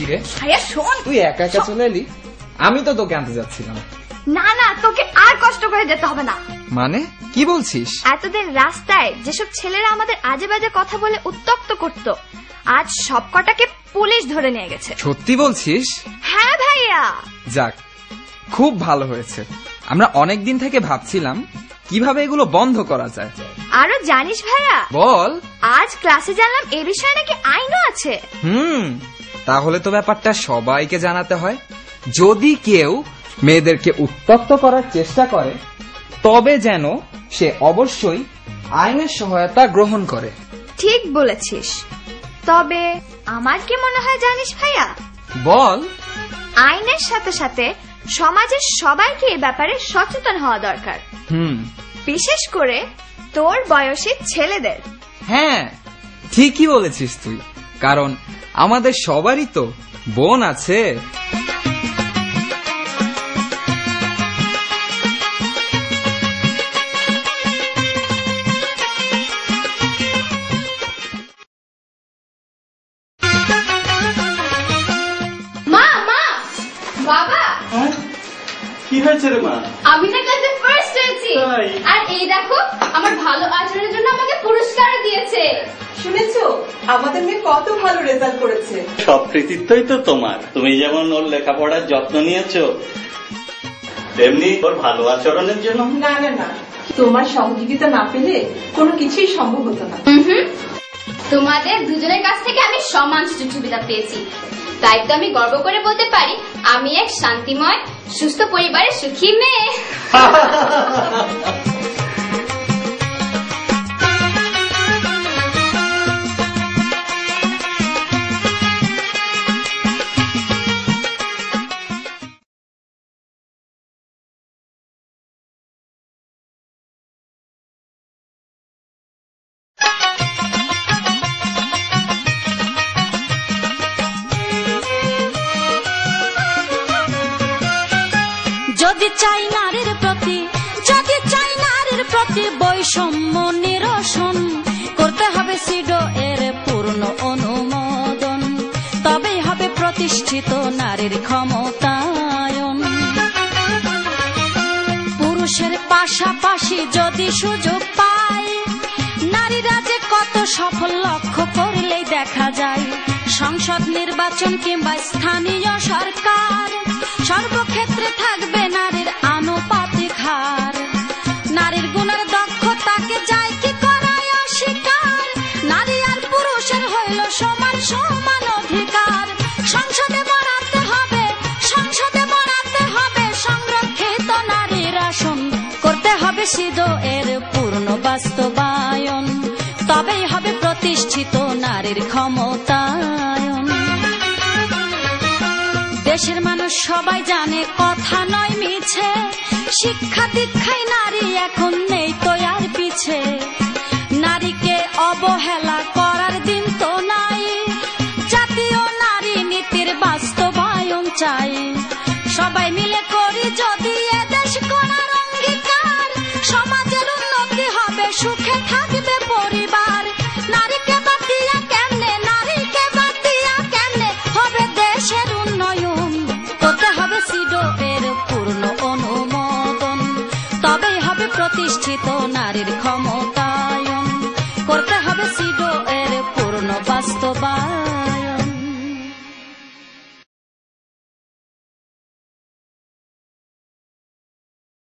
কিরে ভাইয়া শোন, তুই একা একা চলে এলি? আমি তো তোকে আনতে যাচ্ছিলাম। না না, তোকে আর কষ্ট করে যেতে হবে না। মানে কি বলছিস? এতদিন রাস্তায় যেসব ছেলেরা আমাদের আজে বাজে কথা বলে উত্তক্ত করত, আজ সব কটাকে পুলিশ ধরে নিয়ে গেছে। সত্যি বলছিস? হ্যাঁ ভাইয়া। যাক, খুব ভালো হয়েছে। আমরা অনেকদিন থেকে ভাবছিলাম কিভাবে এগুলো বন্ধ করা যায়। আরো জানিস ভাইয়া, বল। আজ ক্লাসে জানলাম এ বিষয়ে নাকি আইনও আছে। তাহলে তো ব্যাপারটা সবাইকে জানাতে হয়। যদি কেউ মেয়েদেরকে উত্তক্ত করার চেষ্টা করে তবে যেন সে অবশ্যই আইনের সহায়তা গ্রহণ করে। ঠিক বলেছিস। তবে আমার কি মনে হয় জানিস ভাইয়া? বল। আইনের সাথে সাথে সমাজের সবাইকে এই ব্যাপারে সচেতন হওয়া দরকার। বিশেষ করে তোর বয়সী ছেলেদের। হ্যাঁ, ঠিকই বলেছিস তুই, কারণ আমাদের সবারই তো বোন আছে। বাবা, কি হয়েছে রে মা? আমি না ক্লাসে ফার্স্ট হয়েছি, আর এই দেখো আমার ভালো আচরণের জন্য আমাকে পুরস্কার দিয়েছে। শুনেছো আমাদের মেয়ে কত ভালো রেজাল্ট করেছে? সব কৃতিত্বই তো তোমার। তুমি যেমন ওর লেখাপড়ার যত্ন নিয়েছো, তেমনি ওর ভালো আচরণের জন্য। না না না, তোমার সহযোগিতা না পেলে কোনো কিছুই সম্ভব হতো না। তোমাদের দুজনের কাছ থেকে আমি সমান সুযোগ সুবিধা পেয়েছি, তাই তো আমি গর্ব করে বলতে পারি আমি এক শান্তিময় সুস্থ পরিবারের সুখী মেয়ে। যদি চাই নারীর প্রতি বৈষম্য নিরসন, করতে হবে সিডো এর পূর্ণ অনুমোদন, তবেই হবে প্রতিষ্ঠিত নারীর ক্ষমতায়ন। পুরুষের পাশাপাশি যদি সুযোগ পায়, নারীরা যে কত সফল লক্ষ্য করলেই দেখা যায়। সংসদ নির্বাচন কিংবা স্থানীয় সরকার, সর্বক্ষেত্রে থাকবে নারীর আনুপাতিক হার। নারীর গুণের দক্ষতাকে যায় কি করায় অস্বীকার, নারী আর পুরুষের হইল সমান সমান অধিকার। সংসদে বরাদ্দ হবে সংরক্ষিত নারীর আসন, করতে হবে সিডো এর পূর্ণ বাস্তবায়ন, তবেই হবে প্রতিষ্ঠিত নারীর ক্ষমতায়ন। দেশের মানুষ সবাই জানে কথা নয় মিছে, শিক্ষা দীক্ষায় নারী এখন নেই তো আর পিছে। নারীকে অবহেলা করার দিন তো নাই, জাতীয় নারী নীতির বাস্তবায়ন চাই। সবাই মিলে করি যদি এদেশ গড়ার অঙ্গীকার, সমাজের উন্নতি হবে, সুখে থাকবে পরিবার। নারীকে বাতিয়া কেমনে হবে দেশের উন্নয়ন, করতে হবে সিডো এর পূর্ণ অনুমোদন, তবেই হবে প্রতিষ্ঠিত নারীর ক্ষমতা।